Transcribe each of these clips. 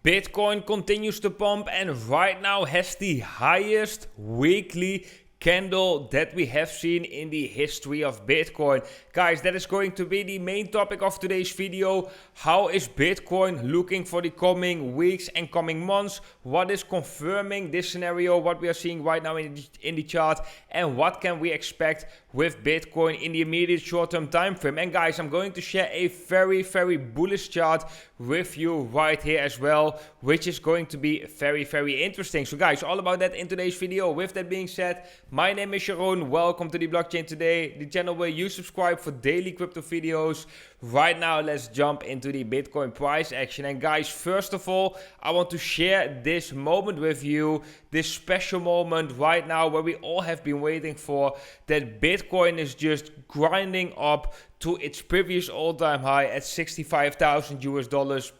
Bitcoin continues to pump and right now has the highest weekly candle that we have seen in the history of Bitcoin. Guys, that is going to be the main topic of today's video. How is Bitcoin looking for the coming weeks and coming months? What is confirming this scenario, what we are seeing right now in the chart, and what can we expect with Bitcoin in the immediate short-term time frame? And guys, I'm going to share a very bullish chart with you right here as well, which is going to be very interesting. So guys, all about that in today's video. With that being said, my name is Sharon. Welcome to the Blockchain Today, the channel where you subscribe for daily crypto videos. Right now, let's jump into the Bitcoin price action. And guys, first of all, I want to share this moment with you, this special moment right now where we all have been waiting for, that Bitcoin is just grinding up to its previous all-time high at $65,000,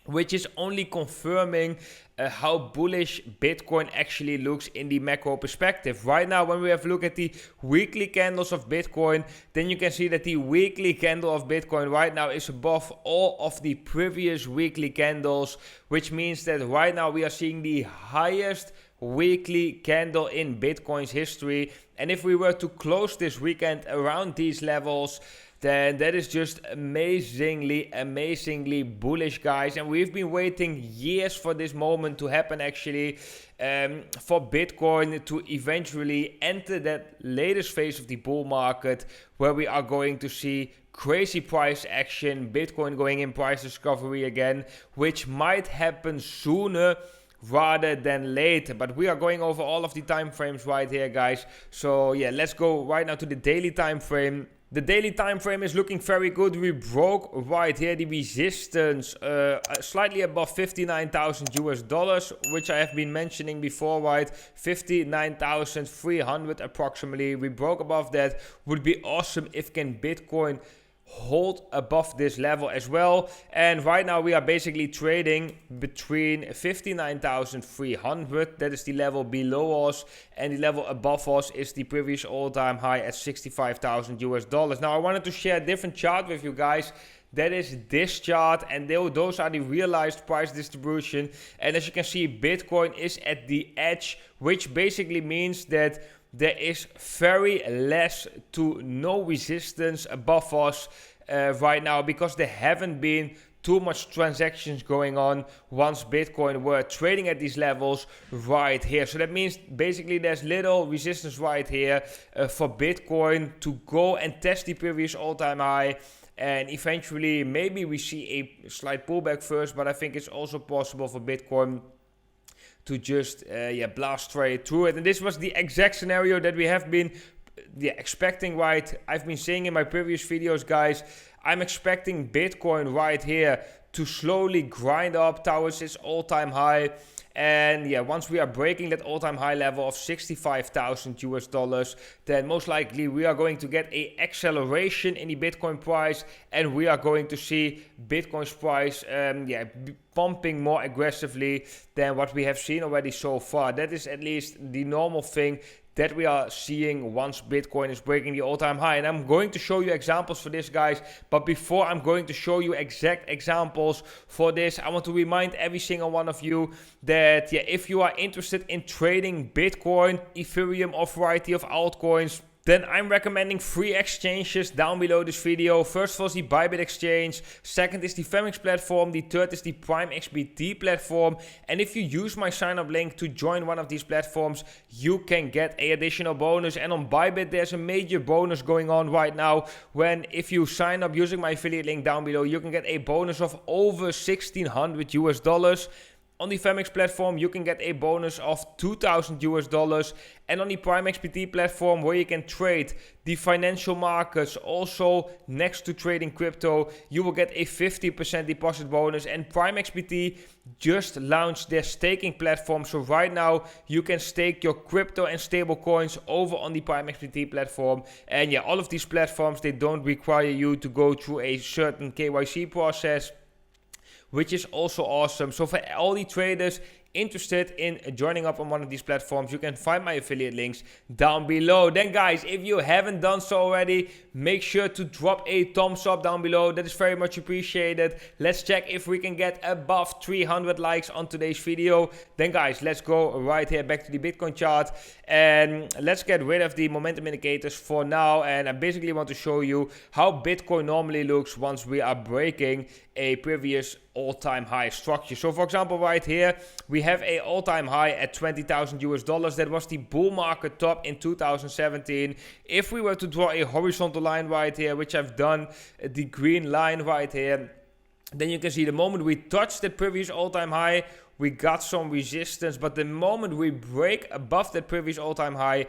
which is only confirming how bullish Bitcoin actually looks in the macro perspective. Right now, when we have a look at the weekly candles of Bitcoin, then you can see that the weekly candle of Bitcoin right now is above all of the previous weekly candles, which means that right now we are seeing the highest weekly candle in Bitcoin's history. And if we were to close this weekend around these levels, then that is just amazingly bullish, guys. And we've been waiting years for this moment to happen actually, for Bitcoin to eventually enter that latest phase of the bull market, where we are going to see crazy price action, Bitcoin going in price discovery again, which might happen sooner rather than later. But we are going over all of the time frames right here, guys. So yeah, let's go right now to the daily time frame. The daily time frame is looking very good. We broke right here the resistance slightly above $59,000, which I have been mentioning before, right? 59,300 approximately. We broke above that. Would be awesome if can Bitcoin hold above this level as well. And right now we are basically trading between 59,300, that is the level below us, and the level above us is the previous all-time high at $65,000. Now I wanted to share a different chart with you guys. That is this chart, and those are the realized price distribution. And as you can see, Bitcoin is at the edge, which basically means that there is very less to no resistance above us right now, because there haven't been too much transactions going on once Bitcoin were trading at these levels right here. So that means basically there's little resistance right here for Bitcoin to go and test the previous all-time high. And eventually maybe we see a slight pullback first, but I think it's also possible for Bitcoin to just blast straight through it. And this was the exact scenario that we have been expecting, right? I've been saying in my previous videos, guys, I'm expecting Bitcoin right here to slowly grind up towards its all-time high. And yeah, once we are breaking that all-time high level of $65,000, then most likely we are going to get a acceleration in the Bitcoin price, and we are going to see Bitcoin's price pumping more aggressively than what we have seen already so far. That is at least the normal thing that we are seeing once Bitcoin is breaking the all-time high. And I'm going to show you examples for this, guys. But before I'm going to show you exact examples for this, I want to remind every single one of you that if you are interested in trading Bitcoin, Ethereum, or variety of altcoins, then I'm recommending 3 exchanges down below this video. First of all is the Bybit exchange, second is the Femix platform, the third is the Prime XBT platform. And if you use my sign up link to join one of these platforms, you can get an additional bonus. And on Bybit there's a major bonus going on right now, when if you sign up using my affiliate link down below, you can get a bonus of over $1,600. On the Femix platform, you can get a bonus of $2,000. And on the Prime XBT platform, where you can trade the financial markets, also next to trading crypto, you will get a 50% deposit bonus. And Prime XBT just launched their staking platform. So right now, you can stake your crypto and stable coins over on the Prime XBT platform. And yeah, all of these platforms, they don't require you to go through a certain KYC process, which is also awesome. So for all the traders interested in joining up on one of these platforms, you can find my affiliate links down below. Then guys, if you haven't done so already, make sure to drop a thumbs up down below. That is very much appreciated. Let's check if we can get above 300 likes on today's video. Then guys, let's go right here back to the Bitcoin chart, and let's get rid of the momentum indicators for now. And I basically want to show you how Bitcoin normally looks once we are breaking a previous all-time high structure. So for example, right here we have a all-time high at $20,000. That was the bull market top in 2017. If we were to draw a horizontal line right here, which I've done, the green line right here, then you can see the moment we touched the previous all-time high, we got some resistance, but the moment we break above that previous all-time high,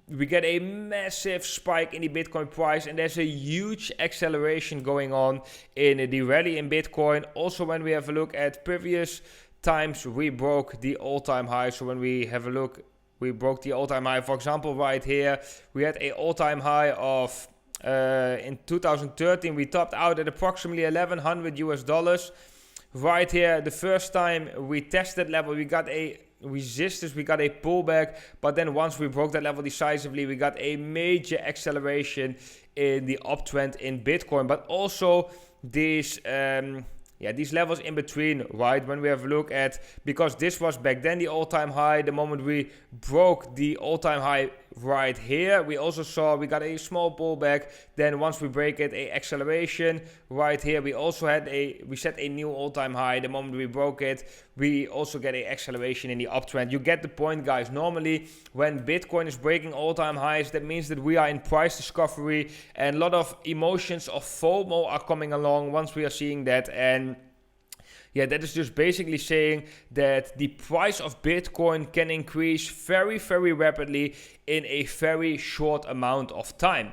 we get a massive spike in the Bitcoin price, and there's a huge acceleration going on in the rally in Bitcoin. Also, when we have a look at previous times we broke the all-time high, so when we have a look, we broke the all-time high. For example, right here, we had a all-time high of in 2013, we topped out at approximately $1,100. Right here, the first time we tested level, we got a resistance, we got a pullback, but then once we broke that level decisively, we got a major acceleration in the uptrend in Bitcoin. But also these these levels in between, right? When we have a look at, because this was back then the all-time high, the moment we broke the all-time high right here, we also saw we got a small pullback. Then once we break it, a acceleration right here. We also had we set a new all-time high. The moment we broke it, we also get a acceleration in the uptrend. You get the point, guys. Normally when Bitcoin is breaking all-time highs, that means that we are in price discovery, and a lot of emotions of FOMO are coming along once we are seeing that. And yeah, that is just basically saying that the price of Bitcoin can increase very, very rapidly in a very short amount of time.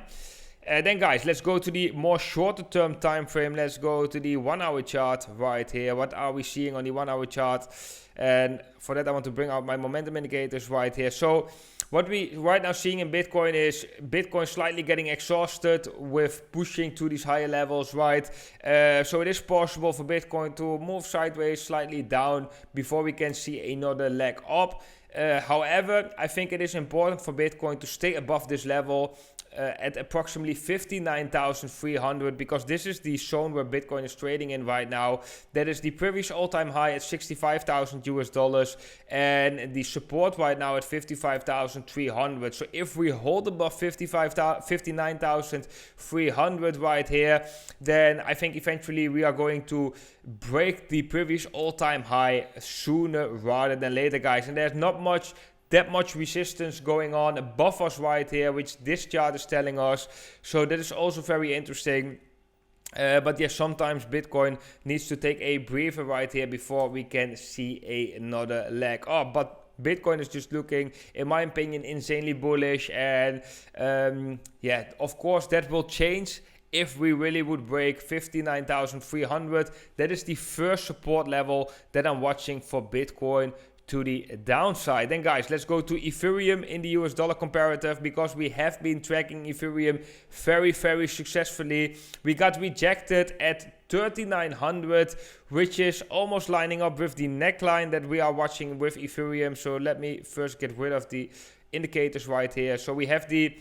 Then guys, let's go to the more shorter term time frame. Let's go to the 1 hour chart right here. What are we seeing on the 1 hour chart? And for that, I want to bring out my momentum indicators right here. So what we right now seeing in Bitcoin is Bitcoin slightly getting exhausted with pushing to these higher levels, right? So it is possible for Bitcoin to move sideways, slightly down, before we can see another leg up. However, I think it is important for Bitcoin to stay above this level at approximately 59,300, because this is the zone where Bitcoin is trading in right now. That is the previous all-time high at $65,000 and the support right now at 55,300. So if we hold above 59,300 right here, then I think eventually we are going to break the previous all-time high sooner rather than later, guys. And there's not that much resistance going on above us right here, which this chart is telling us. So that is also very interesting. But yeah, sometimes Bitcoin needs to take a breather right here before we can see another leg up. But Bitcoin is just looking, in my opinion, insanely bullish. And yeah, of course that will change if we really would break 59,300. That is the first support level that I'm watching for Bitcoin to the downside. Then guys, let's go to Ethereum in the US dollar comparative, because we have been tracking Ethereum very, very successfully. We got rejected at 3,900, which is almost lining up with the neckline that we are watching with Ethereum. So let me first get rid of the indicators right here. So we have a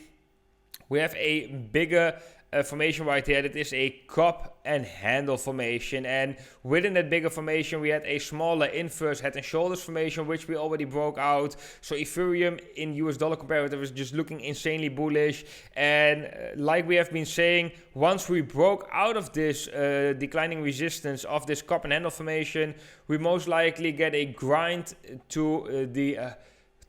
bigger formation right here. That is a cup and handle formation, and within that bigger formation we had a smaller inverse head and shoulders formation, which we already broke out. So Ethereum in US dollar comparative is just looking insanely bullish. And like we have been saying, once we broke out of this declining resistance of this cup and handle formation, we most likely get a grind to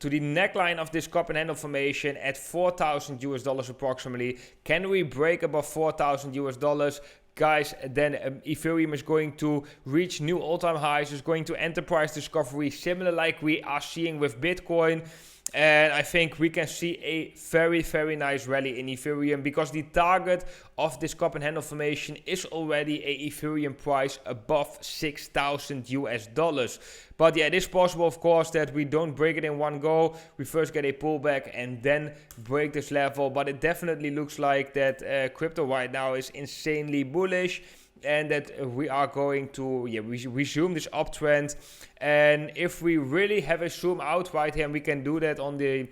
the neckline of this cup and handle formation at $4,000 approximately. Can we break above $4,000, guys? Then Ethereum is going to reach new all-time highs. Is going to enter price discovery, similar like we are seeing with Bitcoin. And I think we can see a very, very nice rally in Ethereum, because the target of this cup and handle formation is already a Ethereum price above $6,000. But yeah, it is possible, of course, that we don't break it in one go. We first get a pullback and then break this level. But it definitely looks like that crypto right now is insanely bullish. and that we are going to resume this uptrend. And if we really have a zoom out right here, and we can do that on the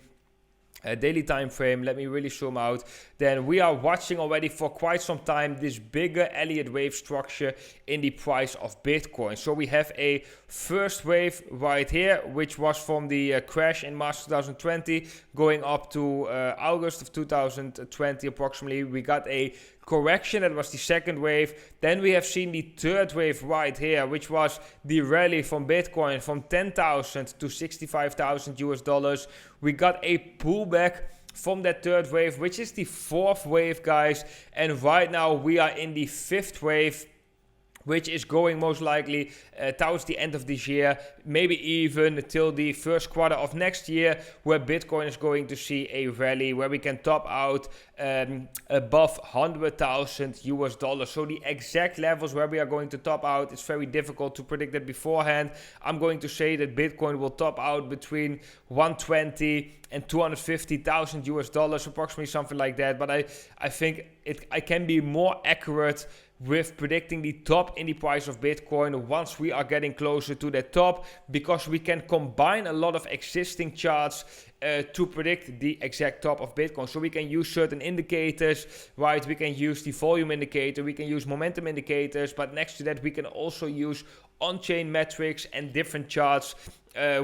daily time frame, let me really zoom out, then we are watching already for quite some time this bigger Elliott wave structure in the price of Bitcoin. So we have a first wave right here, which was from the crash in March 2020 going up to August of 2020 approximately. We got a correction, that was the second wave. Then we have seen the third wave right here, which was the rally from Bitcoin from 10,000 to 65,000 US dollars. We got a pullback from that third wave, which is the fourth wave, guys. And right now we are in the fifth wave, which is going most likely towards the end of this year, maybe even till the first quarter of next year, where Bitcoin is going to see a rally where we can top out above 100,000 US dollars. So the exact levels where we are going to top out, it's very difficult to predict that beforehand. I'm going to say that Bitcoin will top out between 120 and 250,000 US dollars, approximately something like that. But I think I can be more accurate with predicting the top in the price of Bitcoin once we are getting closer to the top, because we can combine a lot of existing charts to predict the exact top of Bitcoin. So we can use certain indicators, right? We can use the volume indicator, we can use momentum indicators, but next to that we can also use on-chain metrics and different charts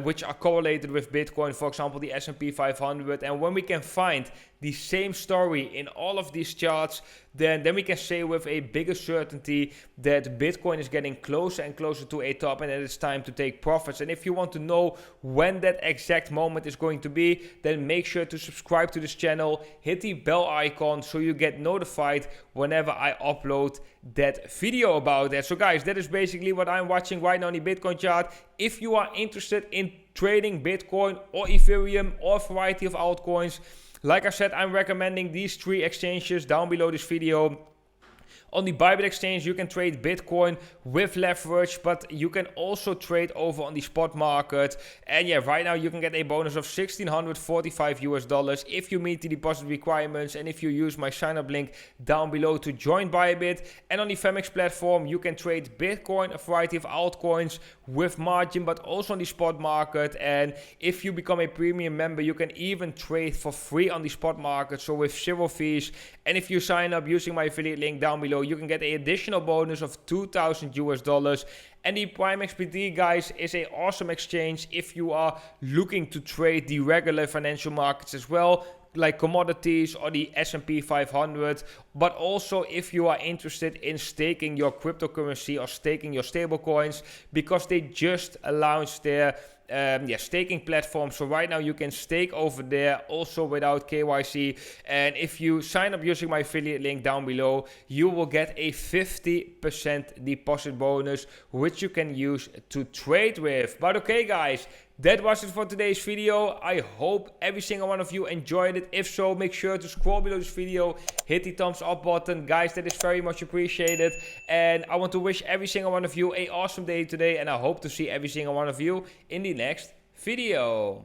which are correlated with Bitcoin, for example the S&P 500. And when we can find the same story in all of these charts, then we can say with a bigger certainty that Bitcoin is getting closer and closer to a top, and that it's time to take profits. And if you want to know when that exact moment is going to be, then make sure to subscribe to this channel, hit the bell icon so you get notified whenever I upload that video about that. So guys, that is basically what I'm watching right now on the Bitcoin chart. If you are interested in trading Bitcoin or Ethereum or a variety of altcoins, like I said, I'm recommending these three exchanges down below this video. On the Bybit exchange, you can trade Bitcoin with leverage, but you can also trade over on the spot market. And yeah, right now you can get a bonus of $1,645 US dollars if you meet the deposit requirements and if you use my sign up link down below to join Bybit. And on the Femex platform, you can trade Bitcoin, a variety of altcoins with margin, but also on the spot market. And if you become a premium member, you can even trade for free on the spot market, so with zero fees. And if you sign up using my affiliate link down below, you can get an additional bonus of 2,000 US dollars. And the Prime XBT, guys, is an awesome exchange if you are looking to trade the regular financial markets as well, like commodities or the S&P 500, but also if you are interested in staking your cryptocurrency or staking your stable coins, because they just launched their staking platform. So right now you can stake over there also without KYC. And if you sign up using my affiliate link down below, you will get a 50% deposit bonus, which you can use to trade with. But okay, guys, that was it for today's video. I hope every single one of you enjoyed it. If so, make sure to scroll below this video, hit the thumbs up button. Guys, that is very much appreciated. And I want to wish every single one of you an awesome day today. And I hope to see every single one of you in the next video.